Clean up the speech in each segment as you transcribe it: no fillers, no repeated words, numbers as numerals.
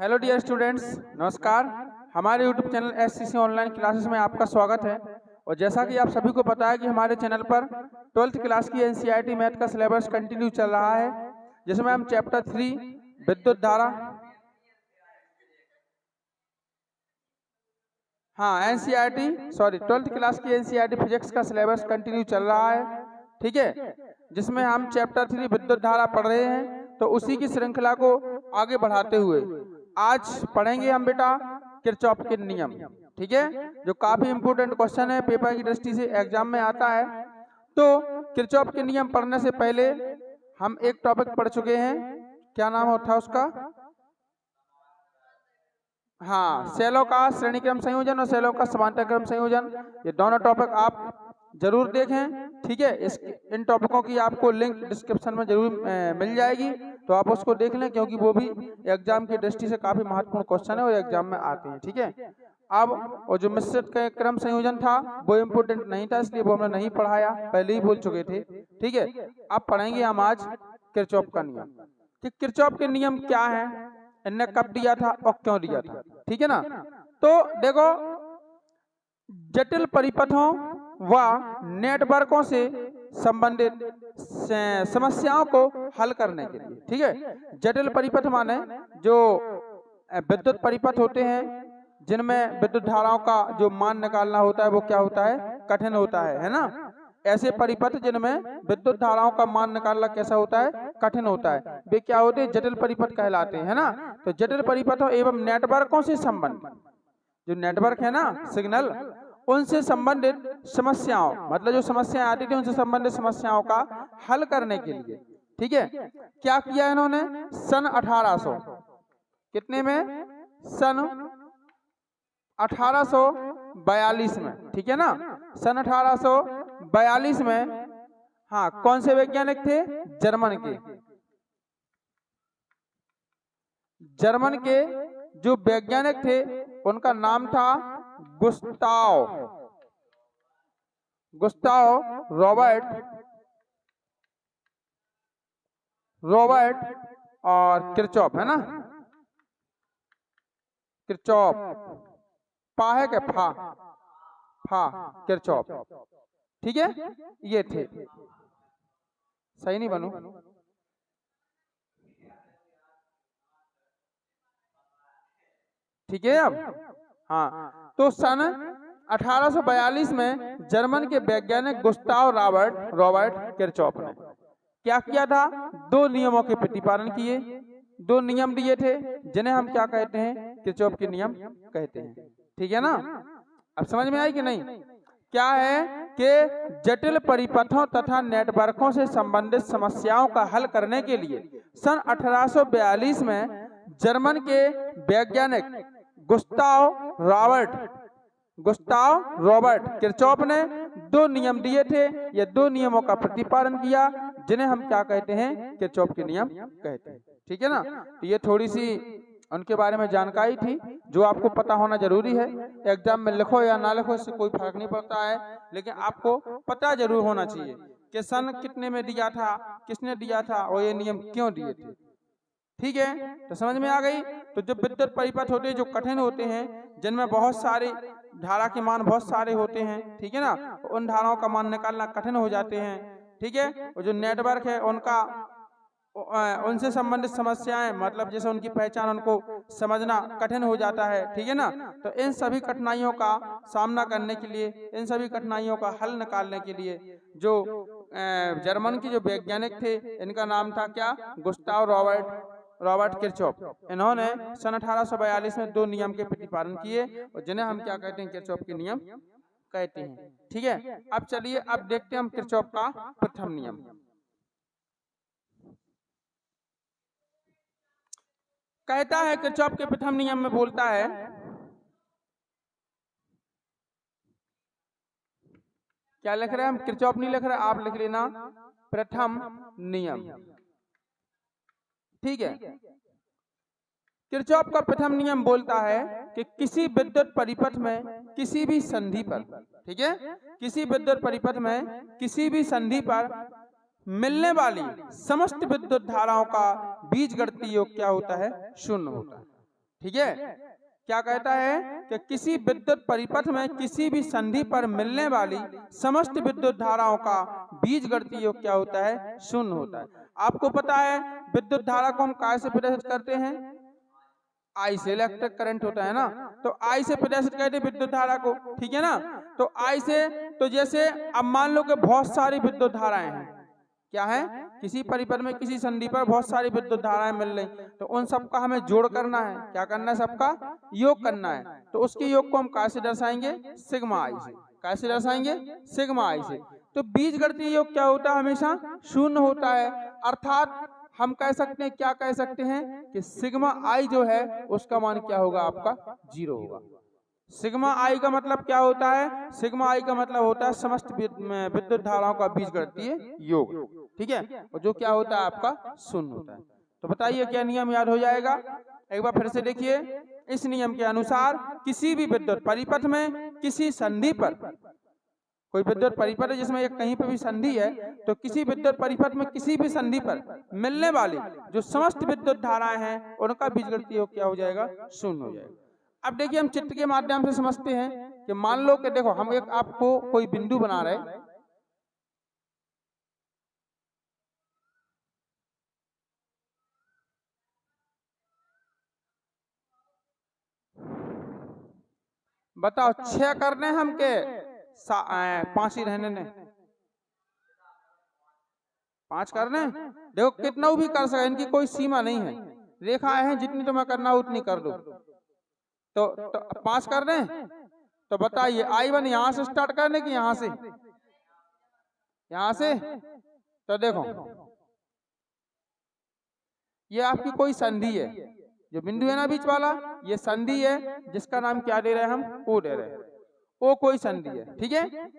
Hello dear students, नमस्कार। हमारे YouTube channel SCC online classes में आपका स्वागत है। और जैसा कि आप सभी को पता है कि हमारे चैनल पर 12th क्लास की एनसीईआरटी मैथ का सिलेबस कंटिन्यू चल रहा है, जिसमें हम चैप्टर 3 विद्युत धारा, एनसीईआरटी 12th क्लास की एनसीईआरटी फिजिक्स का सिलेबस कंटिन्यू चल रहा है, ठीक है, जिसमें हम चैप्टर 3 विद्युत धारा पढ़ रहे हैं। तो उसी की श्रृंखला को आगे बढ़ाते हुए आज पढ़ेंगे हम बेटा किरचॉफ के नियम, ठीक है, जो काफी इंपोर्टेंट क्वेश्चन है, पेपर की दृष्टि से एग्जाम में आता है। तो किरचॉफ के नियम पढ़ने से पहले हम एक टॉपिक पढ़ चुके हैं, क्या नाम था उसका? सेलों का श्रेणी क्रम संयोजन और सेलों का समांतर क्रम संयोजन। ये दोनों टॉपिक आप जरूर देखें, ठीक है। इन टॉपिकों की आपको लिंक डिस्क्रिप्शन में जरूर मिल जाएगी, तो आप उसको देख लें, क्योंकि वो भी एग्जाम की दृष्टि से काफी महत्वपूर्ण क्वेश्चन है और एग्जाम में आते हैं, ठीक है। अब और जो मिश्रित का क्रम संयोजन था वो इम्पोर्टेंट नहीं था, इसलिए वो हमने नहीं पढ़ाया, पहले ही बोल चुके थे, ठीक है। अब पढ़ेंगे हम आज किरचॉफ का नियम कि किरचॉफ के नियम क्या है, इनने कब दिया था और क्यों दिया था, ठीक है ना। तो देखो, जटिल परिपथों व नेटवर्कों से संबंधित समस्याओं को हल करने के लिए, ठीक है। जटिल परिपथ माने जो विद्युत परिपथ होते हैं, जिनमें विद्युत धाराओं का जो मान निकालना होता है वो क्या होता है, कठिन होता है ना। ऐसे परिपथ जिनमें विद्युत धाराओं का मान निकालना कैसा होता है, कठिन होता है, वे क्या होते हैं, जटिल परिपथ कहलाते हैं, है ना। तो जटिल परिपथों एवं नेटवर्कों से संबंधित, जो नेटवर्क है ना, सिग्नल, उनसे संबंधित समस्याओं, मतलब जो समस्याएं आती थी उनसे संबंधित समस्याओं का हल करने के लिए, ठीक है, क्या किया इन्होंने सन 1800 कितने में, सन 1842 में, ठीक है ना, सन 1842 में। कौन से वैज्ञानिक थे, जर्मन के जो वैज्ञानिक थे उनका नाम था गुस्ताव रॉबर्ट और किरचॉफ, है ना, किरचॉफ, पा है क्या, फा किरचॉफ, ठीक है, ये थे। सही नहीं बनू, ठीक है। अब तो सन 1842 में जर्मन के वैज्ञानिक गुस्ताव रॉबर्ट किरचॉफ ने क्या किया था, दो नियमों के प्रतिपादन किए, दो नियम दिए थे, जिन्हें हम क्या कहते हैं, किरचॉफ के नियम कहते हैं, ठीक है ना। अब समझ में आई कि नहीं, क्या है कि जटिल परिपथों तथा नेटवर्कों से संबंधित समस्याओं का हल करने के लिए सन 1842 में जर्मन के वैज्ञानिक गुस्ताव रॉबर्ट किरचॉफ ने दो नियम दिए थे। ये दो नियमों का प्रतिपादन किया, जिन्हें हम क्या कहते हैं, किरचॉफ के नियम कहते हैं, ठीक है ना। तो ये थोड़ी सी उनके बारे में जानकारी थी जो आपको पता होना जरूरी है। एग्जाम में लिखो या ना लिखो, इससे कोई फर्क नहीं पड़ता है, लेकिन आपको पता जरूर होना चाहिए कि सन कितने में दिया था, किसने दिया था और ये नियम क्यों दिए थे, ठीक है। तो समझ में आ गई। तो जो विद्युत परिपथ होते हैं जो कठिन होते हैं, जिनमें बहुत सारे धारा के मान बहुत सारे होते हैं, ठीक है ना, उन धाराओं का मान निकालना कठिन हो जाते हैं, ठीक है। और जो नेटवर्क है उनसे संबंधित समस्याएं, मतलब जैसे उनकी पहचान, उनको समझना कठिन हो जाता है, ठीक है ना। तो इन सभी कठिनाइयों का सामना करने के लिए, इन सभी कठिनाइयों का हल निकालने के लिए जो जर्मन के जो वैज्ञानिक थे, इनका नाम था क्या, गुस्ताव रॉबर्ट किरचॉफ। इन्होंने सन 1842 में दो नियम के प्रतिपादन किए, और जिन्हें हम क्या कहते हैं, किरचॉफ के नियम कहते हैं, ठीक है। अब चलिए, अब देखते हैं हम किरचॉफ का प्रथम नियम। कहता है, किरचॉफ के प्रथम नियम में बोलता है, क्या लिख रहे हैं हम, किरचॉफ नहीं लिख रहे, आप लिख लेना प्रथम नियम, ठीक है। किरचॉफ का प्रथम नियम बोलता है कि किसी विद्युत परिपथ में किसी भी संधि पर, ठीक है, किसी विद्युत परिपथ में किसी भी संधि पर मिलने वाली समस्त विद्युत धाराओं का बीजगणितीय योग क्या होता है, शून्य होता है, ठीक है, क्या कहता है कि किसी विद्युत परिपथ में किसी भी संधि पर मिलने वाली समस्त विद्युत धाराओं का बीजगणितीय योग क्या होता है? शून्य होता है। आपको पता है विद्युत धारा को हम काय से प्रदर्शित करते हैं? आई से, इलेक्ट्रिक करंट होता है ना, तो आई से प्रदर्शित करते हैं विद्युत धारा को, ठीक है ना। तो आई से, तो जैसे अब मान लो कि बहुत सारी विद्युत धाराएं हैं, क्या है, किसी परिपथ में किसी संधि पर बहुत सारी विद्युत धाराएं मिल रही, तो उन सबका हमें जोड़ करना है। क्या करना है? सबका योग करना है। तो उसके योग को हम कैसे दर्शाएंगे? सिग्मा आई से। कैसे दर्शाएंगे? सिग्मा आई से। तो बीजगणितीय योग क्या होता है? हमेशा शून्य होता है। अर्थात हम कह सकते हैं, क्या कह सकते हैं कि सिग्मा आई जो है उसका मान क्या होगा? आपका 0 होगा। सिग्मा आई का मतलब क्या होता है? सिग्मा आई का मतलब होता है समस्त विद्युत धाराओं का बीजगणितीय योग, ठीक है, और जो क्या होता है आपका शून्य होता है। तो बताइए क्या नियम याद हो जाएगा? एक बार फिर से देखिए। इस नियम के अनुसार किसी भी विद्युत परिपथ में किसी संधि पर, कोई विद्युत परिपथ है जिसमें एक कहीं पर भी संधि है, तो किसी विद्युत परिपथ में किसी भी संधि पर मिलने वाली जो समस्त विद्युत धाराएं हैं उनका बीजगणितीय योग क्या हो जाएगा? शून्य हो जाएगा। अब देखिए हम चित्र के माध्यम से समझते हैं कि मान लो कि देखो हम एक आपको कोई बिंदु बना रहे, बताओ 6 करने हम के 5 ही रहने ने? 5 करने? देखो कितना भी कर सके, इनकी कोई सीमा नहीं है। रेखाएं हैं, जितनी तुम्हें करना उतनी कर दो। तो 5 कर दें? तो बताइए I1 यहां से स्टार्ट करने की, यहां से, यहां से। तो देखो ये आपकी कोई संधि है, जो बिंदु है ना बीच वाला, ये संधि है जिसका नाम क्या दे रहे हैं हम? O दे रहे हैं। O कोई संधि है, ठीक है।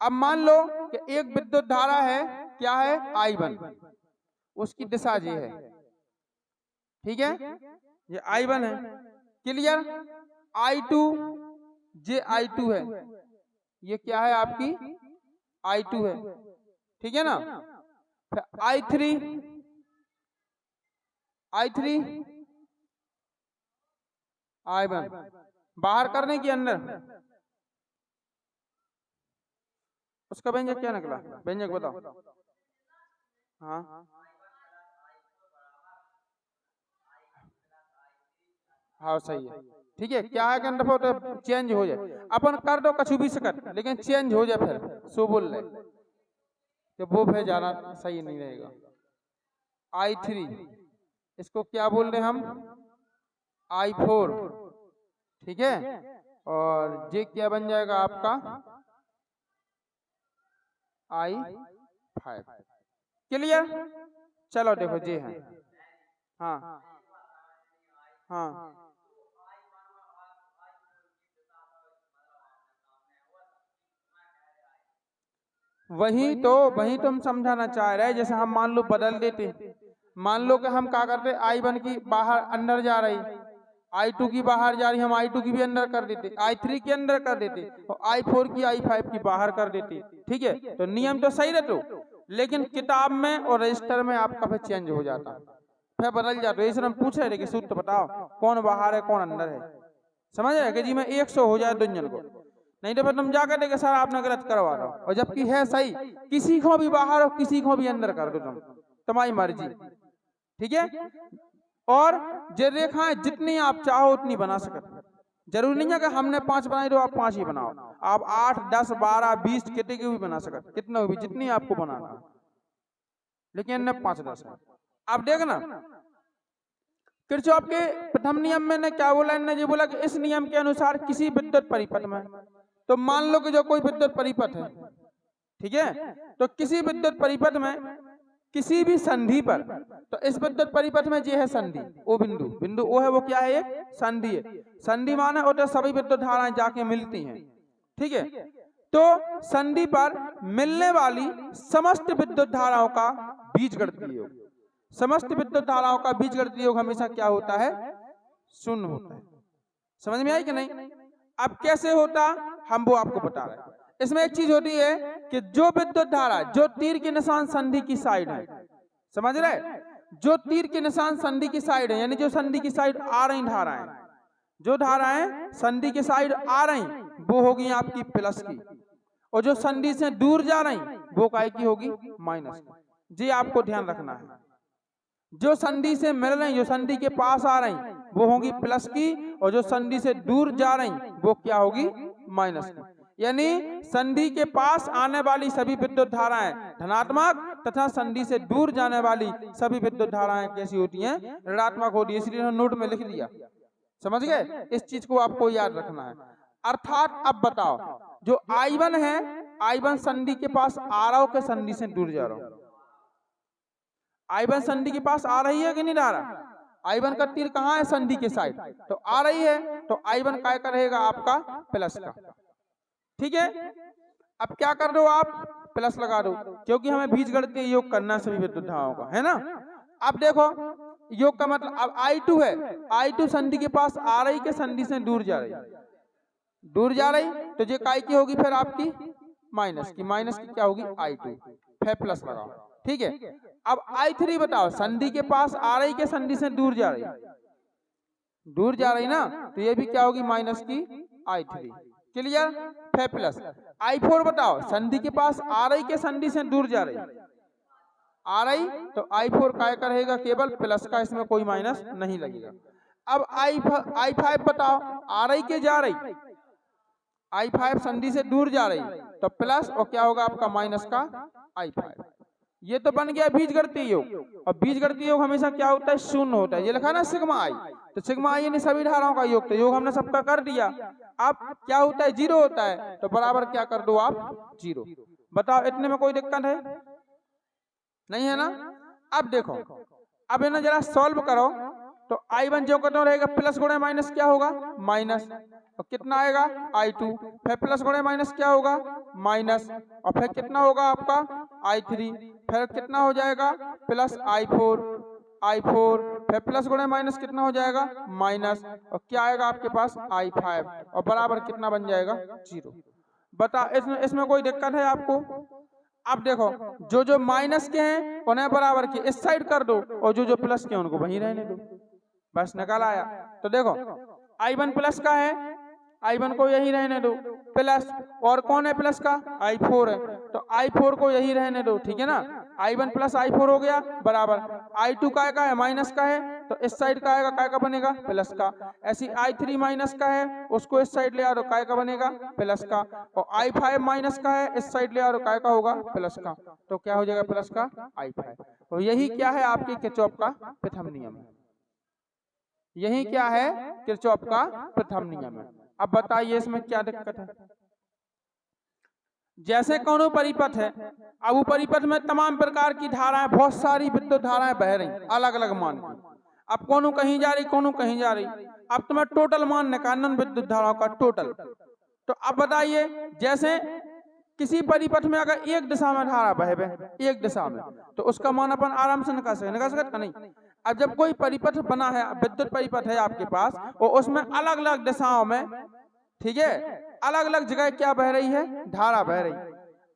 अब मान लो कि एक विद्युत धारा है, क्या है? I1, उसकी दिशा ये है, ठीक है, ये I1 है, क्लियर। I2 जे I2 है, ये क्या है? आपकी I2 है, ठीक है ना। फिर I3 I1 बाहर करने के अंदर उसका व्यंजक क्या निकला? व्यंजक बताओ। हाँ सही है, ठीक है। क्या है कि अंदर तो चेंज हो जाए, अपन कर दो कछु भी सकत, लेकिन चेंज हो जाए फिर सो बोल रहे कि वो फिर जाना सही नहीं रहेगा। I3 इसको क्या बोल रहे हम? I4, ठीक है, और ये क्या बन जाएगा आपका? I5, clear. चलो देखो जी है, हाँ हाँ वही तो हम समझाना चाह रहे हैं। जैसे हम मान लो बदल देते, मान लो कि हम क्या करते, I1 की बाहर अंदर जा रही, I2 की बाहर जा रही, हम I2 की भी अंदर कर देते, I3 की अंदर कर देते, और I4 की I5 की बाहर कर देते, ठीक है। तो नियम तो सही रहते, लेकिन किताब में और रजिस्टर में आपका फिर चेंज हो जाता, फिर बदल जाता। इस हम पूछ रहे थे कि सूत्र बताओ कौन बाहर है कौन अंदर है, समझ रहे कि जी मैं 100 हो जाए दुनिया को, नहीं तो फिर तुम जाकर देखे सर आपने गलत करवा दो, और जबकि है सही। किसी को भी बाहर और किसी को भी अंदर कर दो, तुम्हारी मर्जी, ठीक है। और ये रेखाएं जितनी आप चाहो उतनी बना सकते, जरूरी नहीं है कि हमने 5 बनाई तो आप 5 ही बनाओ, आप 8, 10, 12, 20 कितने की भी बना सकते, कितना भी, जितनी आपको बनाना, लेकिन 5, 10 है। आप देखना किरचॉफ के प्रथम नियम में ने क्या बोला? इन्होंने ये बोला कि इस नियम के अनुसार किसी विद्युत परिपथ में, तो मान लो कि जो कोई विद्युत परिपथ है, ठीक है, तो किसी विद्युत परिपथ में किसी भी संधि पर, तो इस विद्युत परिपथ में ये है संधि, वो बिंदु वो है, वो क्या है? एक संधि है। संधि माने और सभी विद्युत धाराएं जाके मिलती हैं, ठीक है। तो संधि पर मिलने वाली समस्त विद्युत धाराओं का बीजगणितीय योग, समस्त विद्युत धाराओं का बीजगणितीय योग हमेशा क्या होता है? शून्य होता है। समझ में आई कि नहीं? अब कैसे होता हम वो आपको बता रहे हैं। इसमें एक चीज होती है कि जो विद्युत धारा, जो तीर के निशान संधि की साइड है, समझ रहे, जो तीर के निशान संधि की साइड है, यानी जो संधि की साइड आ रही धाराएं, जो धाराएं संधि के साइड आ रही वो होगी आपकी प्लस की, और जो संधि से दूर जा रही वो काय की होगी माइनस की। जी आपको ध्यान रखना है, जो संधि से मिल रही, जो संधि के पास आ रही वो होगी प्लस की, और जो संधि से दूर जा रही वो क्या होगी माइनस की। यानी संधि के पास आने वाली सभी विद्युत धाराएं धनात्मक तथा संधि से दूर जाने वाली सभी विद्युत धाराएं कैसी होती हैं, ऋणात्मक होती है। इसलिए नोट में लिख दिया, समझ गए। इस चीज को आपको याद रखना है। अर्थात अब बताओ, जो I1 है, I1 संधि के पास आ रहा हो कि संधि से दूर जा रहा हो? I1 संधि के पास आ रही है कि नहीं आ रहा? I1 का तीर कहाँ है? संधि के साइड, तो आ रही है, तो I1 काय का रहेगा आपका प्लस का। ठीक है, अब क्या कर दो आप, प्लस लगा दो, क्योंकि हमें बीजगणितीय योग करना है सभी विद्युत धाराओं का, है ना। अब देखो योग का मतलब, अब I2 है, I2 संधि के पास आ रही के संधि से दूर जा रही? दूर जा रही, तो ये काय की होगी फिर आपकी माइनस की। माइनस की क्या होगी I2, फिर प्लस लगाओ। ठीक है, अब I3 बताओ, संधि के पास आ रही के संधि से दूर जा रही? दूर जा रही ना, तो ये भी क्या होगी माइनस की I3। क्लियर, फिर प्लस। I4 बताओ, संधि के पास आ रही के संधि से दूर जा रही? आ रही, तो I4 काय का रहेगा केवल प्लस का, इसमें कोई माइनस नहीं लगेगा। अब I5 बताओ, आ रही के जा रही? I5 संधि से दूर जा रही, तो प्लस, और क्या होगा आपका माइनस का I5। ये तो बन गया बीजगणितीय योग। और बीजगणितीय योग हमेशा क्या होता है, शून्य होता है। ये लिखा ना सिग्मा आई, तो सिग्मा आई यानी सभी धाराओं का योग, तो योग हमने सबका कर दिया। अब क्या होता है, जीरो होता है, तो बराबर क्या कर दो आप, जीरो। बताओ इतने में कोई दिक्कत है? नहीं है ना। अब देखो, अब इन्हें जरा सॉल्व करो, तो I1 जो कितना रहेगा, प्लस गुणे माइनस क्या होगा माइनस, और कितना आएगा I2, फिर प्लस गुणे माइनस क्या होगा माइनस, और फिर कितना होगा आपका I3, फिर कितना हो जाएगा प्लस I4, फिर प्लस गुणे माइनस कितना हो जाएगा माइनस, और क्या आएगा आपके पास I5, और बराबर कितना बन जाएगा जीरो। बता इसमें कोई दिक्कत है आपको? अब देखो, जो जो माइनस के हैं उन्हें बराबर के इस साइड कर दो, और जो जो प्लस के हैं उनको वहीं रहने दो, बस निकाल आया। तो देखो I1 प्लस का है, I1 को यही रहने दो प्लस, और कौन है प्लस का I4 है, तो I4 को यही रहने दो। ठीक है ना, I1 प्लस I4 हो गया बराबर, I2 काय का है माइनस का है, तो इस साइड का आएगा काय का बनेगा प्लस का। ऐसी I3 माइनस का है, उसको इस साइड ले आ दो, काय का बनेगा प्लस का। और I5 माइनस का है, इस साइड ले आ दो, काय का होगा प्लस का, तो क्या हो जाएगा प्लस का I5। तो यही क्या है आपके किरचॉफ का प्रथम नियम है। यही क्या है किरचॉफ का प्रथम नियम है। अब बताइए इसमें क्या दिक्कत है? जैसे कौनो परिपथ है, अब वो परिपथ में तमाम प्रकार की धाराएं, बहुत सारी विद्युत धाराएं बह रही अलग अलग मान की। अब कोनो कहीं जा रही, कोनो कहीं जा रही। अब तुम्हें टोटल मान निकालना विद्युत धाराओं का टोटल। तो अब बताइए, जैसे किसी परिपथ में अगर एक दिशा में धारा बहे, एक दिशा में, तो उसका मान अपन आराम से निकाल सकते नहीं। अब जब कोई परिपथ बना है, विद्युत परिपथ है आपके पास, और उसमें अलग अलग दिशाओं में, ठीक है, अलग अलग जगह क्या बह रही है, धारा बह रही।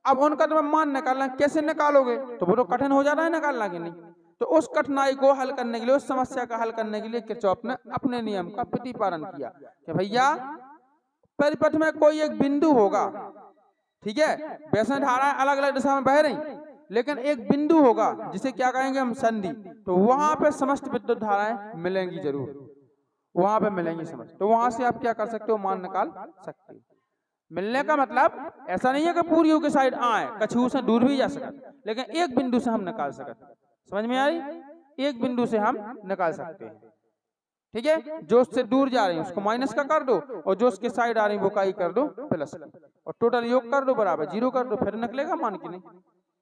अब उनका तुम्हें मान निकालना, कैसे निकालोगे? तो वो तो कठिन हो जाता है निकालना कि नहीं। तो उस कठिनाई को हल करने के लिए, उस समस्या का हल करने के लिए किरचॉफ ने अपने नियम का प्रतिपालन किया कि भैया परिपथ में कोई एक बिंदु होगा, ठीक है, वैसे धाराएं अलग अलग दिशा में बह रही, लेकिन एक बिंदु होगा जिसे क्या कहेंगे हम संधि, तो वहां पे समस्त विद्युत धाराएं मिलेंगी, जरूर वहां पे मिलेंगी समझ। तो वहां से आप क्या कर सकते हो, मान निकाल सकते हो। मिलने का मतलब ऐसा नहीं है कि पूरी के साइड आए, कछू से दूर भी जा सकते, लेकिन एक बिंदु से हम निकाल सकते। समझ में आई? एक बिंदु से हम निकाल सकते हैं। ठीक है, जो उससे दूर जा रही है उसको माइनस का कर दो, और जो उसके साइड आ रही है वो का ही कर दो प्लस का, और टोटल योग कर दो बराबर जीरो कर दो, फिर निकलेगा मान की नहीं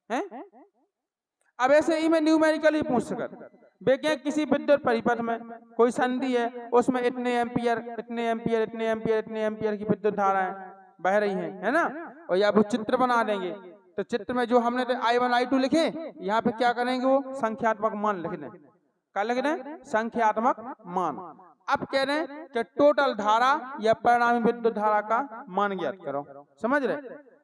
है। अब ऐसे ही मैं न्यूमेरिकल ही पूछ सकता, देखिए किसी विद्युत परिपथ में कोई संधि है, उसमें इतने एम्पियर इतने एम्पियर इतने एम्पियर इतने एम्पियर की विद्युत धाराएं बह रही हैं, है ना। और या वो चित्र बना देंगे, तो चित्र में जो हमने I1 I2 लिखे, यहाँ पे क्या करेंगे, वो संख्यात्मक मान लिख दें। क्या लिख दें? संख्यात्मक मान। अब कह रहे हैं कि टोटल धारा या परिणामी विद्युत धारा का मान ज्ञात करो। समझ रहे?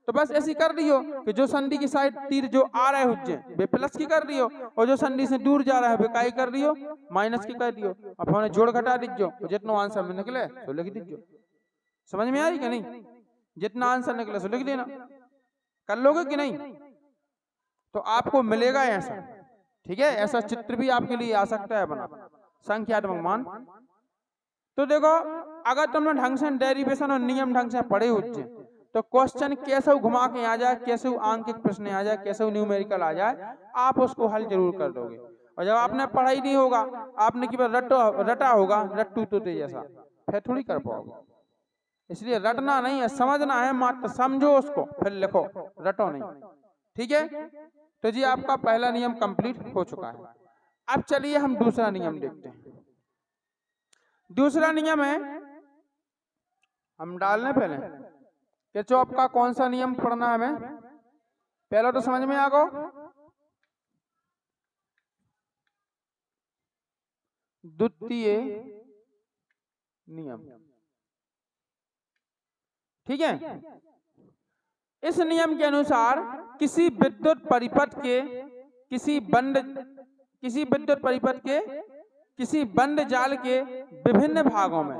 तो बस ऐसी कर रही हो कि जो संधि की साइड तीर जो आ रहा है हुज्जे वे प्लस की कर रही हो, और जो संधि से दूर जा रहा है वे काई कर रही हो, माइनस की कर रही हो। अब हमने जोड़ घटा दीजियो, जितना आंसर में निकले तो लिख दीजियो। समझ में आ रही कि नहीं? जितना आंसर निकले सो लिख देना। कर लोगे कि नहीं? तो आपको मिलेगा ऐसा, ठीक है। ऐसा चित्र भी आपके लिए आ सकता है बना, संख्यात्मक मान। तो देखो, अगर तुमने ढंग से डेरिवेशन और नियम ढंग से पढ़े हुए तो क्वेश्चन कैसे घुमा के आ जाए, कैसे आंकिक प्रश्न आ जाए, कैसे न्यूमेरिकल आ जाए, आप उसको हल जरूर कर दोगे। और जब आपने पढ़ा ही नहीं होगा, आपने केवल रटा होगा रट्टू तोते जैसा, फिर थोड़ी कर पाओगे। इसलिए रटना नहीं है, समझना है, मात्र समझो उसको फिर लिखो, रटो नहीं, ठीक है। तो जी आपका पहला नियम कंप्लीट हो चुका है। अब चलिए हम दूसरा नियम देखते हैं। दूसरा नियम है, हम डालने पहले किरचॉफ का कौन सा नियम पढ़ना है हमें, पहले तो समझ में आ गो। द्वितीय नियम, ठीक है। इस नियम के अनुसार किसी विद्युत परिपथ के किसी बंद जाल के विभिन्न भागों में,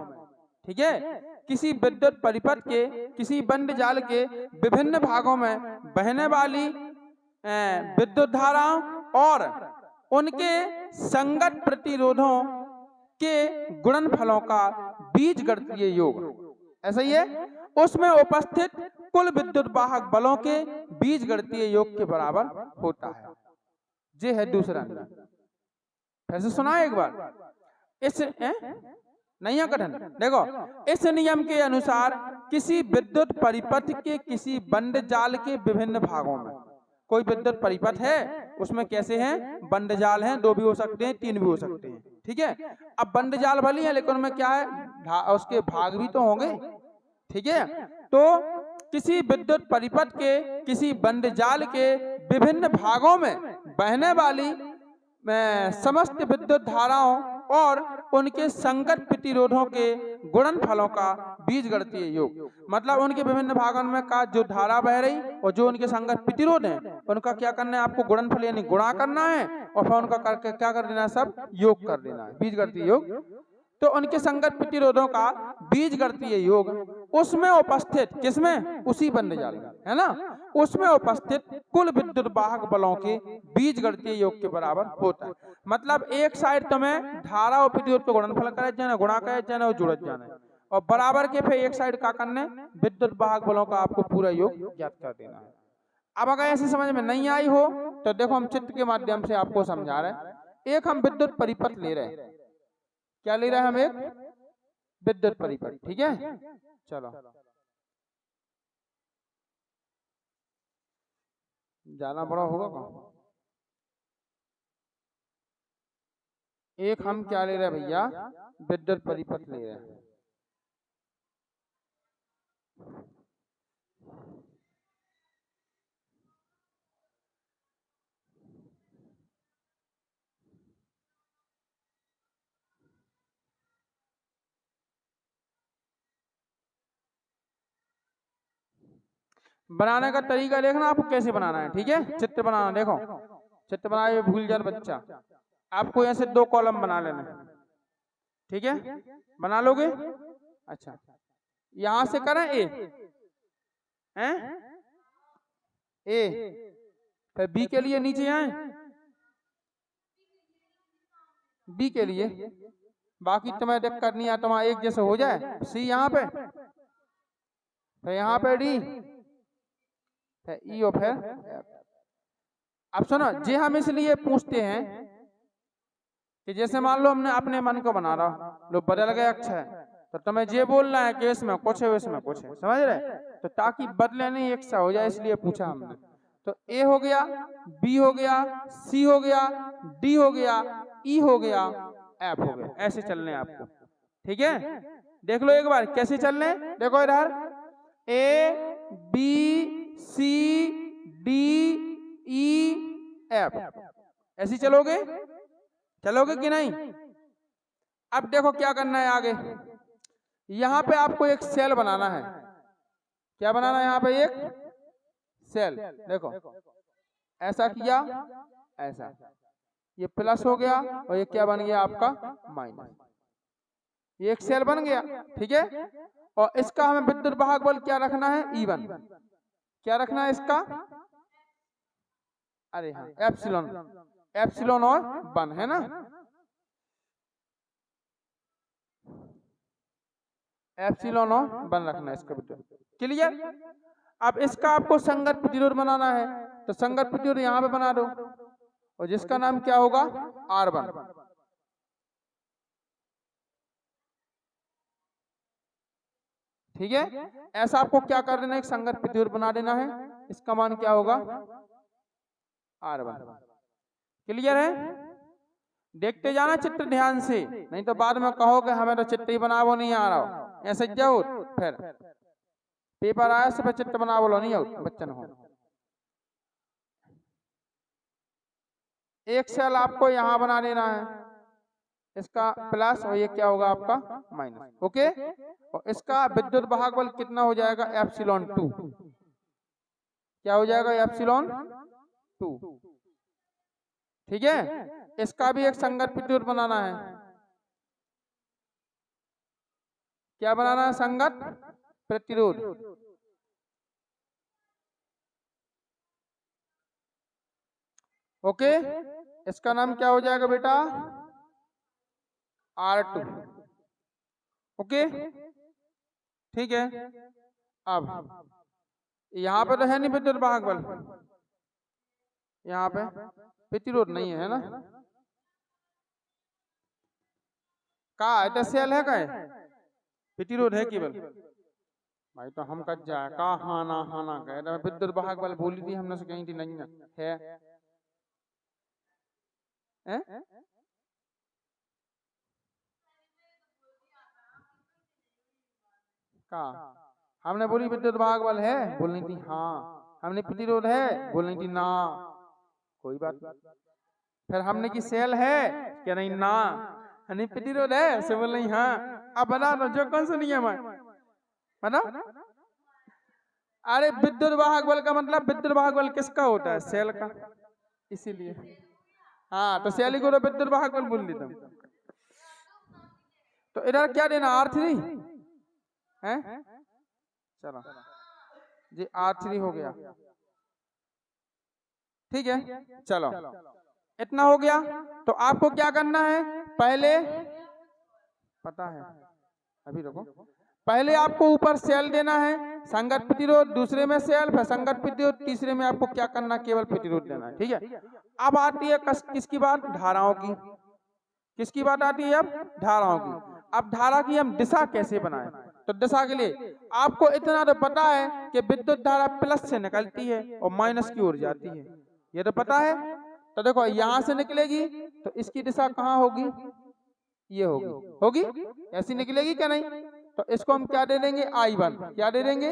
ठीक है, किसी विद्युत परिपथ के किसी बंद जाल के विभिन्न भागों में बहने वाली विद्युत धाराओं और उनके संगत प्रतिरोधों के गुणनफलों का बीजगणितीय योग, ऐसा ही है, उसमें उपस्थित कुल विद्युत वाहक बलों के बीजगणितीय योग के बराबर होता है। ये है दूसरा नियम। फिर से सुना एक बार, इस नहीं है कठिन। देखो, इस नियम के अनुसार किसी विद्युत परिपथ के किसी बंद जाल के विभिन्न भागों में, कोई विद्युत परिपथ है उसमें कैसे हैं, बंद जाल हैं, 2 भी हो सकते हैं, 3 भी हो सकते हैं, ठीक है। अब बंद जाल भली है लेकिन उनमें क्या है, उसके भाग भी तो होंगे, ठीक है। तो किसी विद्युत परिपथ के किसी बंद जाल के विभिन्न भागों में बहने वाली समस्त विद्युत धाराओं और उनके संगत प्रतिरोधों के गुणनफलों का बीजगणितीय योग, मतलब उनके विभिन्न भागों में का जो धारा बह रही और जो उनके संगत प्रतिरोध हैं उनका क्या करना है, आपको गुणनफल यानी गुणा करना है, और फिर उनका करके क्या कर देना है, सब योग कर देना है, बीजगणितीय योग। तो उनके संगत प्रतिरोधों का बीजगणितीय योग उसमें उपस्थित, किसमें, उसी बंद जाल में, है ना, उसमें उपस्थित कुल विद्युत वाहक बलों के बीजगणितीय योग के बराबर होता है। मतलब एक साइड तुम्हें धारा और प्रतिरोध को गुणनफल करे जाना, गुणा करे जाना और जुड़त जाना है, और बराबर के फिर एक साइड का करने विद्युत वाहक बलों का आपको पूरा योग ज्ञात कर देना है। अब अगर ऐसे समझ में नहीं आई हो तो देखो हम चित्र के माध्यम से आपको समझा रहे हैं। एक हम विद्युत परिपथ ले रहे हैं, क्या ले रहे हैं हम, एक विद्युत परिपथ, ठीक है। चलो ज्यादा बड़ा होगा कौन, एक हम क्या ले रहे हैं भैया, विद्युत परिपथ ले रहे हैं। बनाने का तरीका देखना आपको कैसे बनाना है, ठीक है। चित्र बनाना, देखो चित्र बनाए भूल जाए बच्चा, आपको ऐसे 2 कॉलम बना लेना, ठीक है, बना लोगे। अच्छा, यहां से करें ए, फिर बी के लिए नीचे आए, बी के लिए, बाकी तुम्हें दिक्कत नहीं है, तुम्हारा एक जैसे हो जाए, सी यहाँ पे, फिर यहाँ पे डी, फिर ई, और फिर अब सुनो, जे हम इसलिए पूछते हैं कि जैसे मान लो हमने अपने मन को बना रहा, लो बदल गए अक्षर, तो तुम्हें ये बोलना है कि इसमें कुछ है इसमें कुछ है, समझ रहे, तो ताकि बदले नहीं एक सा हो जाए इसलिए पूछा हमने। तो ए हो गया, बी हो गया, सी हो गया, डी हो गया, ई हो गया, एफ हो गया, ऐसे चलने आपको, ठीक है। देख लो एक बार कैसे चलने, देखो इधर A B C D E F, ऐसे चलोगे, चलोगे कि नहीं। अब देखो क्या करना है आगे, यहाँ पे आपको एक सेल बनाना है, क्या बनाना है यहाँ पे, एक सेल, देखो ऐसा किया, ऐसा, ये प्लस हो गया और ये क्या बन गया आपका माइनस, ये एक सेल बन गया, ठीक है। और इसका हमें विद्युत वाहक बल क्या रखना है, E1, क्या रखना है इसका, अरे हाँ एप्सिलॉन, एप्सिलॉन और 1 है ना, एप्सिलॉन और 1 रखना है इसका विद्युत, क्लियर। अब इसका आपको संगत प्रतिरोध बनाना है, तो संगत प्रतिरोध यहाँ पे बना दो और जिसका नाम क्या होगा R1, ठीक है। ऐसा आपको क्या कर देना है, एक संगत प्रतिरोध बना देना है, इसका मान क्या होगा R1, क्लियर है। देखते जाना चित्र ध्यान से, नहीं तो बाद में कहो कि हमें तो चित्र ही बनावो नहीं आ रहा, ऐसे जाओ फिर पेपर आया से फिर चित्र बनावो नहीं आओ बच्चन हो। एक सेल आपको यहाँ बना देना है, इसका प्लस और ये क्या होगा आपका माइनस, ओके। और इसका विद्युत वाहक बल कितना हो जाएगा एप्सिलॉन 2, क्या हो जाएगा एप्सिलॉन 2, ठीक है। इसका भी एक संगत प्रतिरोध बनाना है, क्या बनाना है संगत प्रतिरोध, ओके। इसका नाम क्या हो जाएगा बेटा R2, ओके, ठीक है। अब यहाँ पे तो है नहीं विद्युत वाहक बल, यहाँ पे प्रतिरोध नहीं है ना, का है सेल है, का प्रतिरोध है केवल, भाई तो हम कट जाए का हाना हाना कह विद्युत वाहक बल बोली थी हमने से कहीं थी नहीं है, का हमने बोली विद्युत वाहक बल है, बोलनी थी हाँ, हमने प्रतिरोध है, बोलनी थी ना, कोई बात नहीं। फिर हमने की सेल है क्या, नहीं ना, नहीं प्रतिरोध है से बोल नहीं हाँ। अब बना दो जो कौन सा नियम है बना। अरे विद्युत वाहक बल का मतलब विद्युत वाहक बल किसका होता है, सेल का, इसीलिए हाँ तो सेल को तो विद्युत वाहक बल बोल देता हूँ। तो इधर क्या देना R3 है, चलो जी R3 हो गया, ठीक है। चलो इतना हो गया, तो आपको क्या करना है, पहले पता है अभी रुको, पहले आपको ऊपर सेल देना है संगत प्रतिरोध, दूसरे में सेल, फिर संगत प्रतिरोध, तीसरे में आपको क्या करना केवल प्रतिरोध देना है, ठीक है। अब आती है किसकी बात, धाराओं की, किसकी बात आती है अब धाराओं की। अब धारा की हम दिशा कैसे बनाएं, तो दिशा के लिए आपको इतना तो पता है कि विद्युत धारा प्लस से निकलती है और माइनस की ओर जाती है, ये तो पता है। तो देखो यहाँ से निकलेगी तो इसकी दिशा कहाँ होगी, ये होगी ऐसी निकलेगी क्या नहीं, तो इसको हम क्या दे देंगे I1, क्या दे देंगे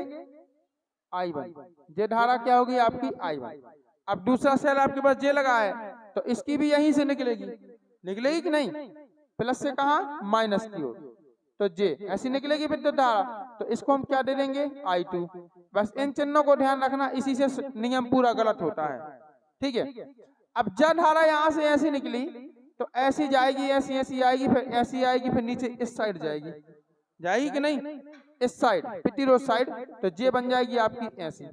I1, ये धारा क्या होगी आपकी I1। अब दूसरा सेल आपके पास जे लगा है तो इसकी भी यहीं से निकलेगी, निकलेगी कि नहीं, प्लस से कहा माइनस की ओर, तो जे ऐसी निकलेगी विद्युत धारा, तो इसको हम क्या दे देंगे I2। बस इन चिन्हों को ध्यान रखना, इसी से नियम पूरा गलत होता है, ठीक है। अब जब धारा यहाँ से ऐसी निकली तो ऐसी जाएगी, ऐसी ऐसी आएगी, फिर ऐसी आएगी, फिर नीचे इस साइड जाएगी, जाएगी कि नहीं, इस साइड प्रतिरोध साइड, तो जे बन जाएगी आपकी ऐसी,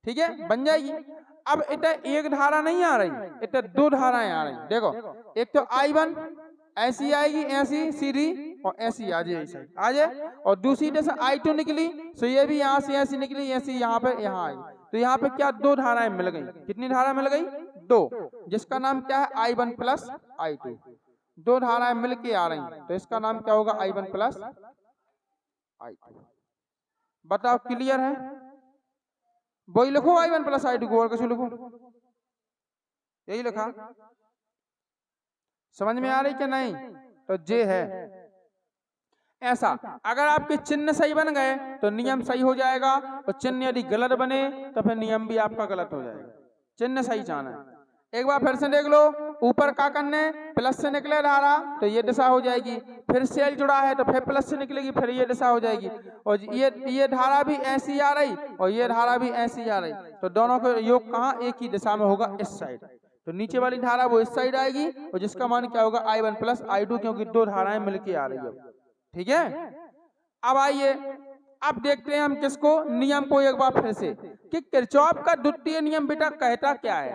ठीक है बन जाएगी। अब इतना एक धारा नहीं आ रही, इतना दो धाराएं आ रही, देखो एक तो I1 ऐसी आएगी, ऐसी सीधी, और ऐसी आ जाए, आ जाए, और दूसरी जैसे I2 निकली, तो ये भी यहाँ से ऐसी निकली, ऐसी यहाँ पे यहाँ आई, तो यहाँ पे क्या दो धाराएं मिल गई, कितनी धारा मिल गई, दो, जिसका नाम क्या है I1 प्लस I2, दो धाराएं मिल के आ रही, तो इसका नाम क्या होगा I1 प्लस I2। बताओ क्लियर है, वही लिखो I1 प्लस I2 को, और कैसे लिखो, यही लिखा, समझ में आ रही क्या नहीं, तो जे है ऐसा। अगर आपके चिन्ह सही बन गए तो नियम सही हो जाएगा, और चिन्ह यदि गलत बने तो फिर नियम भी आपका गलत हो जाएगा, चिन्ह सही जाना है। एक बार फिर से देख लो, ऊपर क्या करना है, प्लस से निकले धारा तो ये दिशा हो जाएगी, फिर सेल जुड़ा है तो फिर प्लस से निकलेगी, फिर ये दिशा हो जाएगी। और ये धारा भी ऐसी आ रही और ये धारा भी ऐसी आ रही, तो दोनों का योग कहाँ, एक ही दिशा में होगा, इस साइड। तो नीचे वाली धारा वो इस साइड आएगी और जिसका मान क्या होगा I1 प्लस I2, क्योंकि दो धाराएं मिलके आ रही है। ठीक है, अब आइए अब देखते हैं हम किसको, नियम को एक बार फिर से, कि किरचॉफ का द्वितीय नियम बेटा कहता क्या है।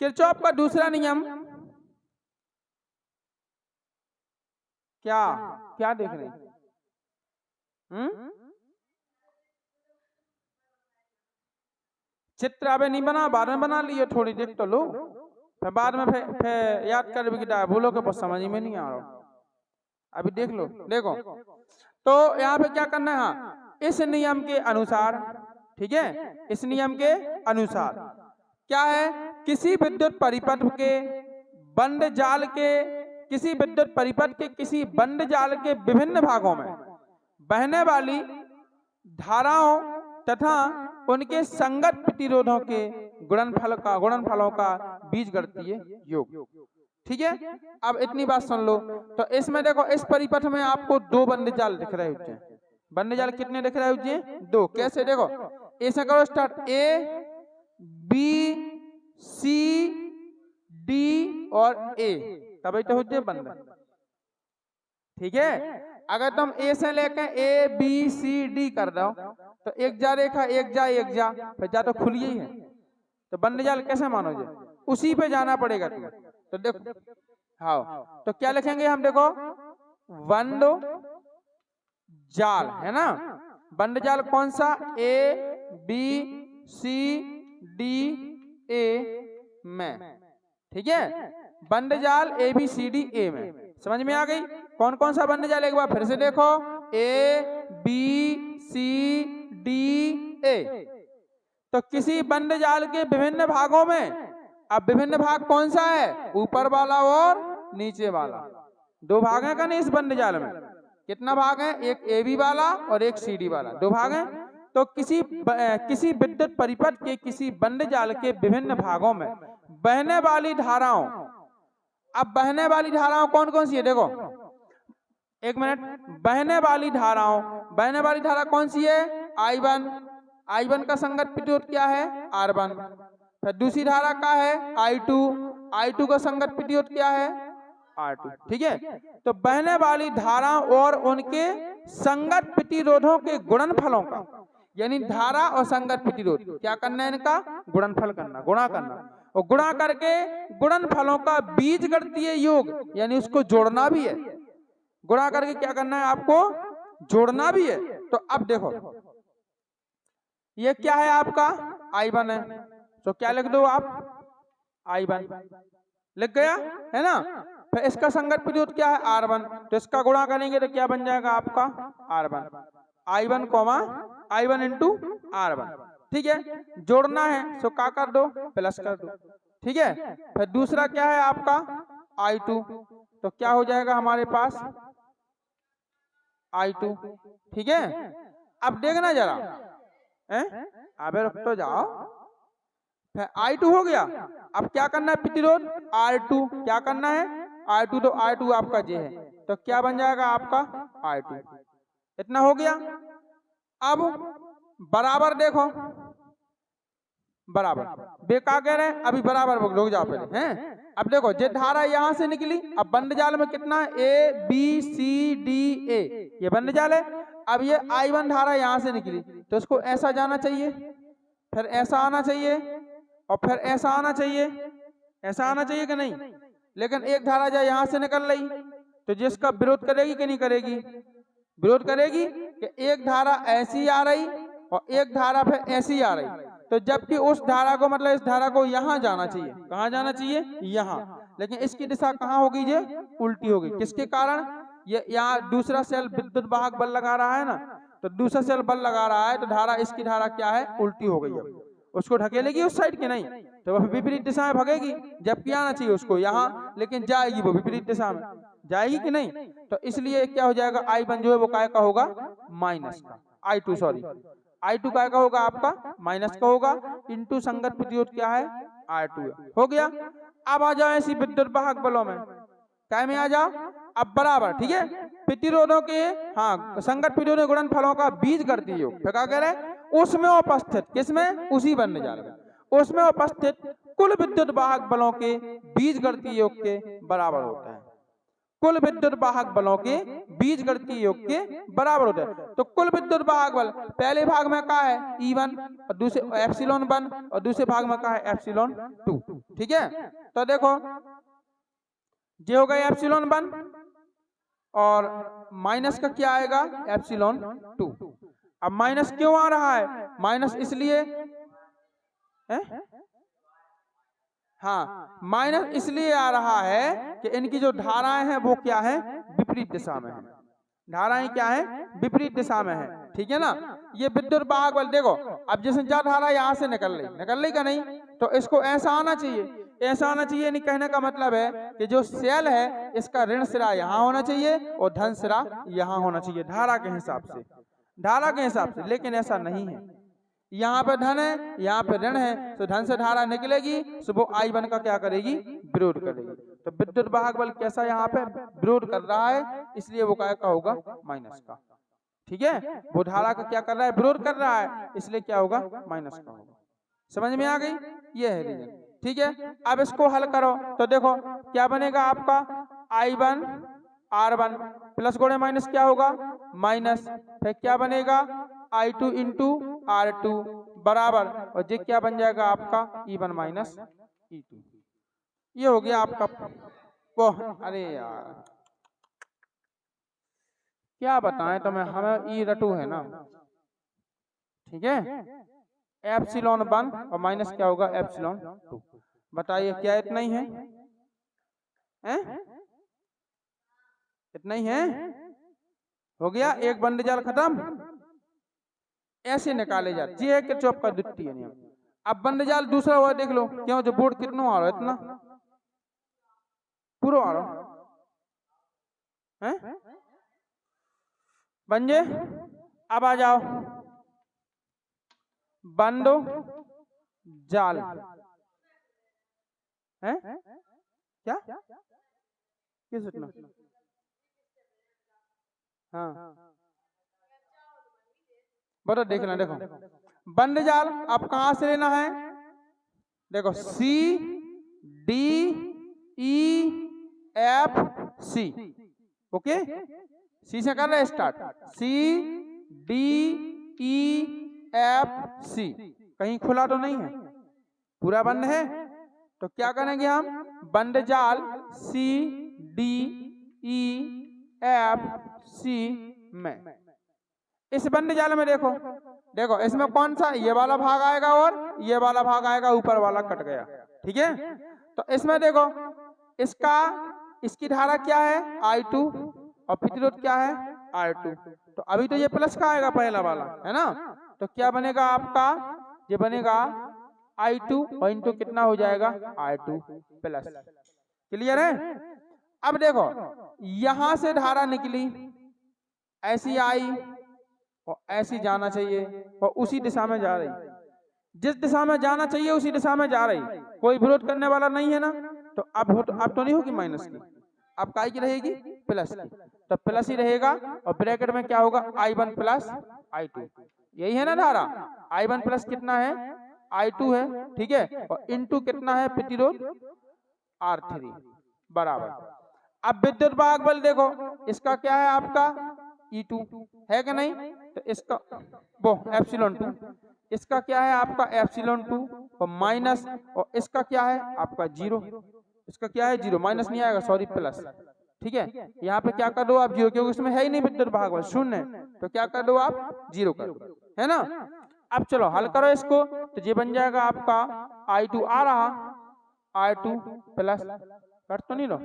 किरचॉफ का दूसरा नियम क्या क्या देख रहे हैं? चित्र अबे नहीं बना, बाद में बना लिए, थोड़ी देख तो लो, फिर बाद में फिर याद कर भी भूलो के बहुत समझ में नहीं आ रहा, अभी देख लो। देखो तो यहाँ पे क्या करना है, हाँ इस नियम के अनुसार, ठीक है, इस नियम के अनुसार क्या है, किसी विद्युत परिपथ के बंद जाल के, किसी विद्युत परिपथ के किसी बंद जाल के विभिन्न भागों में बहने वाली धाराओं तथा उनके संगत प्रतिरोधों के गुणनफलों का बीजगणितीय योग। ठीक है, अब इतनी बात सुन लो। तो इसमें देखो, इस परिपथ में आपको दो बंद जाल दिख रहे होते हैं। बंद जाल कितने दिख रहे होते हैं? दो। कैसे? देखो ऐसा करो start, A B C D और ए, तभी तो होते हैं बंद। ठीक है, अगर तुम ए से लेकर ए बी सी डी कर दो तो एक जा रेखा, एक जा फिर जा तो खुली ही है, तो बंद जाल कैसे मानोगे? उसी पे जाना पड़ेगा तुम्हें। तो देखो, हाँ तो क्या लिखेंगे हम, देखो बंद जाल है ना, बंद जाल कौन सा? ए बी सी डी ए में। ठीक है, बंद जाल ए बी सी डी ए में, समझ में आ गई? कौन कौन सा बंद जाल, एक बार फिर से देखो, ए बी सी डी ए। तो किसी बंद जाल के विभिन्न भागों में, अब विभिन्न भाग कौन सा है? ऊपर वाला और नीचे वाला, दो भाग हैं का नहीं इस बंद जाल में? कितना भाग है? एक ए बी वाला और एक सी डी वाला, दो भाग हैं। तो किसी विद्युत परिपथ के किसी बंद जाल के विभिन्न भागों में बहने वाली धाराओं, अब बहने वाली धाराओं कौन कौन सी है? देखो एक मिनट, बहने वाली धारा कौन सी है? I1, I1 का संगत प्रतिरोध क्या है? R1। फिर दूसरी धारा का है I2, I2 का संगत प्रतिरोध क्या है? R2। ठीक है, तो बहने वाली धारा और उनके संगत प्रतिरोधों के गुणनफलों का, यानी धारा और संगत प्रतिरोध क्या करना है? इनका गुणनफल करना, गुणा करना, और गुणा करके गुणनफलों का बीजगणितीय योग, यानी उसको जोड़ना भी है। गुणा करके क्या करना है? आपको जोड़ना भी है। तो अब देखो ये क्या है? आपका I1 है, तो क्या लिख दो आप? I1 लिख गया है ना। फिर इसका संगत प्रतिरोध क्या है? R1, तो इसका गुणा करेंगे तो क्या बन जाएगा आपका? R1, I1 into R1। ठीक है, जोड़ना है तो क्या कर दो? प्लस कर दो। ठीक है, फिर दूसरा क्या है आपका? I2, तो क्या हो जाएगा हमारे पास? I2। ठीक है, अब देखना जरा, अबे रुक तो जाओ। फिर I2 हो गया, अब क्या करना है? प्रतिरोध R2, क्या करना है? R2, तो R2 आपका जे है, तो क्या बन जाएगा आपका? R2। इतना हो गया। अब बराबर देखो, बराबर बेकार कह रहे हैं, अभी बराबर लोग जा पहले हैं। अब देखो जे धारा यहां से निकली, अब बंद जाल में कितना है? ए बी सी डी ए, ये बंद जाल है। अब ये I1 धारा यहां से निकली, तो इसको ऐसा जाना चाहिए, फिर ऐसा आना चाहिए, और फिर ऐसा आना चाहिए। ऐसा आना चाहिए कि नहीं? लेकिन एक धारा जो यहां से निकल रही, तो जिसका विरोध करेगी कि नहीं करेगी? विरोध करेगी कि एक धारा ऐसी आ रही और एक धारा फिर ऐसी आ रही, तो जबकि उस धारा को, मतलब इस धारा को यहाँ जाना चाहिए। कहाँ जाना चाहिए? यहाँ, लेकिन इसकी दिशा कहाँ होगी? ये उल्टी होगी। किसके कारण? ये यहाँ दूसरा सेल विद्युत वाहक बल लगा रहा है ना, तो दूसरा सेल बल लगा रहा है, तो धारा, इसकी धारा क्या है? उल्टी हो गई है। उसको ढकेलेगी उस साइड के नहीं, तो वह विपरीत दिशा में भागेगी, जबकि आना चाहिए उसको यहाँ, लेकिन जाएगी वो विपरीत दिशा में, जाएगी कि नहीं? तो इसलिए क्या हो जाएगा? I1 जो है वो काय का होगा? माइनस का। I2 सॉरी, I2 काय का होगा? आपका माइनस का होगा, इंटू संगत प्रतिरोध क्या है? R2 हो गया। अब आ जाओ ऐसी विद्युत वाहक बलों में, क्या में आ जाओ अब बराबर, ठीक है, प्रतिरोधों के हाँ संगत प्रतिरोधक गुणनफलों का बीजगणितीय योग, फिर क्या कह रहे हैं, उसमें उपस्थित, किसमें, उसी बंद जाल में, उसमें उपस्थित कुल विद्युत वाहक बलों के बीजगणितीय योग के बराबर होता है। कुल विद्युत वाहक बलों के बीजगणितीय योग के बराबर होता है। तो कुल विद्युत वाहक बल पहले भाग में क्या है E1 और दूसरे ε1 और दूसरे भाग में क्या है ε2, ठीक है। तो देखो ये हो गया ε1 और माइनस का क्या आएगा ε2। अब माइनस क्यों आ रहा है, माइनस इसलिए है, हाँ माइनस इसलिए आ रहा है कि इनकी जो धाराएं हैं वो क्या है, विपरीत दिशा में है, धाराएं क्या है, विपरीत दिशा में है, ठीक है ना। ये विद्युत वाहक बल देखो, अब जैसे जा धारा यहाँ से निकल रही का नहीं, तो इसको ऐसा आना चाहिए, ऐसा आना चाहिए, नहीं कहने का मतलब है कि जो सेल है इसका ऋण सिरा यहाँ होना चाहिए और धन सिरा यहाँ होना चाहिए, धारा के हिसाब से, धारा के हिसाब से, लेकिन ऐसा नहीं है, यहाँ पे धन है यहाँ पे ऋण है, तो धन से धारा निकलेगी तो वो I1 का क्या करेगी, विरोध करेगी। तो विद्युत वाहक बल कैसा यहाँ पे विरोध कर रहा है, इसलिए वो क्या होगा माइनस का, ठीक है, वो धारा का क्या कर रहा है, विरोध कर रहा है, इसलिए क्या होगा माइनस का होगा। समझ में आ गई, ये है रीजन, ठीक है। अब इसको हल करो तो देखो क्या बनेगा आपका I1 R1 प्लस गुणे माइनस क्या होगा माइनस, फिर क्या बनेगा I2 इंटू R2 बराबर, और ये क्या बन जाएगा आपका E1 माइनस E2। ये हो गया आपका वो, अरे यार क्या बताएं तो मैं, हमें ई रटू है ना, ठीक है, ε1 और माइनस क्या होगा ε2। बताइए क्या इतना ही है, इतना ही है, हो गया, एक बंद जाल खत्म, ऐसे निकाले जाते, ये है किरचॉफ का द्वितीय नियम। अब बंद जाल दूसरा हुआ देख लो, क्यों जो बोर्ड कितना आ रहा है, इतना पूरा आ रहा है बंजे। अब आ जाओ बंदो जाल है क्या, किस इतना, हाँ बता देखना, देखो बंद जाल अब कहां से लेना है, देखो C D E F C, okay, C से कर रहे start, C D E F C, कहीं खुला तो नहीं है, पूरा बंद है, तो क्या करेंगे हम, बंद जाल C D E F C में, इस बंद जाल में देखो, देखो इसमें कौन सा ये वाला भाग आएगा और ये वाला भाग आएगा, ऊपर वाला कट गया, ठीक है। तो इसमें देखो इसका, इसकी धारा क्या है I2 और प्रतिरोध क्या है R2, तो अभी तो ये प्लस का आएगा पहला वाला है ना, तो क्या बनेगा आपका, ये बनेगा I2 और इंटू कितना हो जाएगा R2 प्लस, क्लियर है। अब देखो यहां से धारा निकली, ऐसी आई और ऐसी जाना चाहिए और उसी दिशा में जा रही, जिस दिशा में जाना चाहिए उसी दिशा में जा रही, कोई विरोध करने वाला नहीं है ना, तो अब तो नहीं होगी माइनस की, अब काय की रहेगी प्लस की, तो प्लस ही रहेगा, और ब्रैकेट में क्या होगा I1 प्लस I2, यही है ना धारा, I1 प्लस कितना है I2 है, ठीक है, और इंटू कितना है प्रतिरोध R3 बराबर। अब विद्युत वाहक बल देखो, इसका क्या है आपका E2 है कि नहीं, तो इसका वो ε2, इसका क्या है आपका ε2 और माइनस, और इसका क्या है आपका 0, इसका क्या है 0, माइनस नहीं आएगा सॉरी प्लस, ठीक है। यहाँ पे क्या कर दो आप 0, क्योंकि इसमें है ही नहीं विद्युत वाहक बल, शून्य है, तो क्या कर दो आप 0 कर दो, है ना। अब चलो हल करो इसको, तो ये बन जाएगा आपका I2 आ रहा R2 प्लस, कर तो नहीं लो,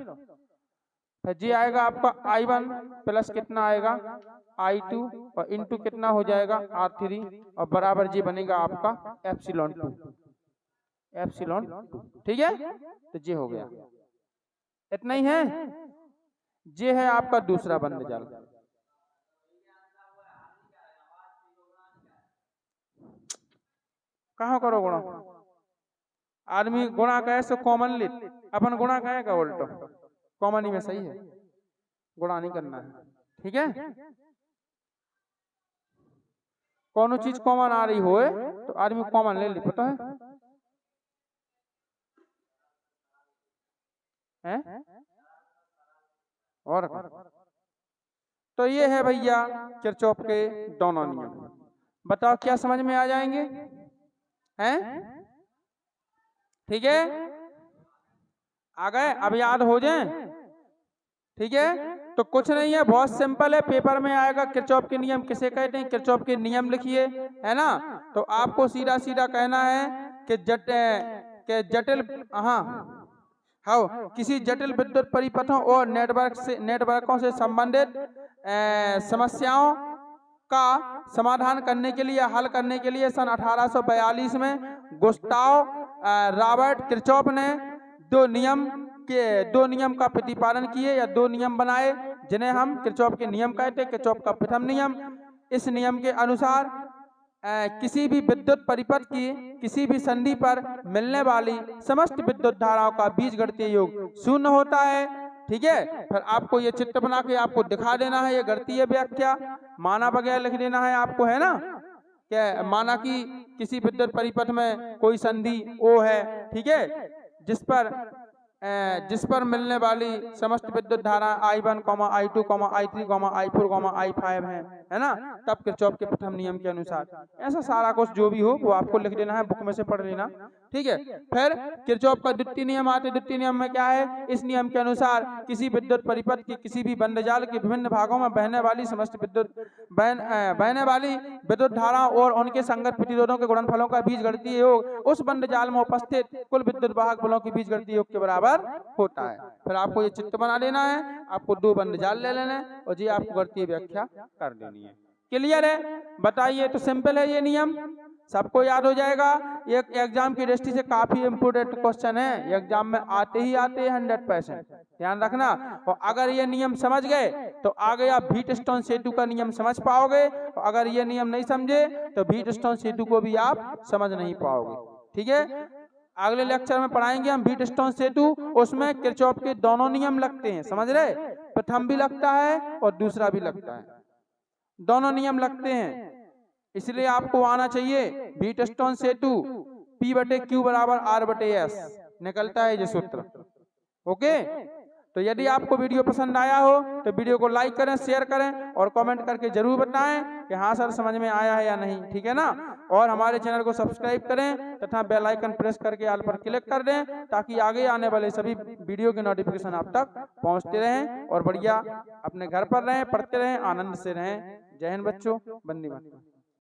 फिर जी आएगा आपका I1 प्लस कितना आएगा I2 और इंटू कितना हो जाएगा R3 और बराबर जी बनेगा आपका ε2, ठीक है, तो ये हो गया, इतना ही है, ये है आपका दूसरा बंद जाल। कहाँ करो गुणा, आदमी गुणा कहे सो कॉमन ले, अपन गुणा कहे का उल्टो, कॉमन ही में सही है, गुणा नहीं करना है। ठीक है, कौन चीज कॉमन आ रही हो तो आदमी कॉमन ले ली, पता है? और तो ये है भैया किरचॉफ के दोनों नियम। बताओ क्या समझ में आ जाएंगे? हैं? ठीक है, आ गए? अब याद हो जाए। ठीक है, तो कुछ नहीं है, बहुत सिंपल है, पेपर में आएगा किरचॉफ के नियम किसे कहते हैं, किरचॉफ के नियम लिखिए, है ना? तो आपको सीधा सीधा कहना है कि जटिल किसी जटिल विद्युत परिपथों और नेटवर्कों से संबंधित समस्याओं का समाधान करने के लिए, हल करने के लिए सन 1842 में गुस्ताव रॉबर्ट किरचॉफ ने दो नियम का प्रतिपादन किए या दो नियम बनाए, जिन्हें हम किरचॉफ के नियम कहते हैं। किरचॉफ का प्रथम नियम, इस नियम के अनुसार किसी भी विद्युत परिपथ की किसी भी संधि पर मिलने वाली समस्त विद्युत धाराओं का बीजगणितीय योग शून्य होता है। ठीक है, फिर आपको ये चित्र बना के आपको दिखा देना है, ये गणितीय व्याख्या माना वगैरह लिख देना है आपको, है ना? क्या माना कि किसी विद्युत परिपथ में कोई संधि ओ है, ठीक है, जिस पर मिलने वाली समस्त विद्युत धारा I1, I2, I3, I4, I5 है ना? तब किरचॉफ के प्रथम नियम के अनुसार ऐसा सारा कुछ जो भी हो वो आपको लिख देना है, बुक में से पढ़ लेना। ठीक है, फिर किरचॉफ का द्वितीय नियम आते। द्वितीय नियम में क्या है? इस नियम के अनुसार किसी विद्युत परिपथ की किसी भी बंधजाल के विभिन्न भागों में बहने वाली समस्त बहने वाली विद्युत धाराओं और उनके संगत प्रतिरोधों के गुणनफलों का बीजगणितीय योग उस बंधजाल में उपस्थित कुल विद्युत वाहक बलों के बीजगणितीय योग के बराबर होता है। फिर आपको ये चित्र बना लेना है, आपको दो बंधजाल ले लेना है और ये आपको गणितीय व्याख्या कर देनी है। क्लियर है? बताइए, तो सिंपल है ये नियम, सबको याद हो जाएगा। एक एग्जाम की दृष्टि से काफी इंपोर्टेंट क्वेश्चन है, एग्जाम में आते ही आते हैं 100%, ध्यान रखना। और अगर ये नियम समझ गए तो आगे आप व्हीटस्टोन सेतु का नियम समझ पाओगे, और अगर ये नियम नहीं समझे तो व्हीटस्टोन सेतु को भी आप समझ नहीं पाओगे। ठीक है, अगले लेक्चर में पढ़ाएंगे हम व्हीटस्टोन सेतु, उसमें किरचॉफ के दोनों नियम लगते हैं, समझ रहे? प्रथम भी लगता है और दूसरा भी लगता है, दोनों नियम लगते हैं, इसलिए आपको आना चाहिए व्हीटस्टोन सेतु P/Q बराबर R/S निकलता है ये सूत्र। ओके, तो यदि आपको वीडियो पसंद आया हो तो वीडियो को लाइक करें, शेयर करें और कमेंट करके जरूर बताएं कि हाँ सर समझ में आया है या नहीं। ठीक है ना? और हमारे चैनल को सब्सक्राइब करें तथा बेल आइकन प्रेस करके ऑल पर क्लिक कर दें, ताकि आगे आने वाले सभी वीडियो के नोटिफिकेशन आप तक पहुंचते रहें और बढ़िया अपने घर पर रहें, पढ़ते रहें, आनंद से रहें। जय हिंद बच्चों, वंदे मातरम।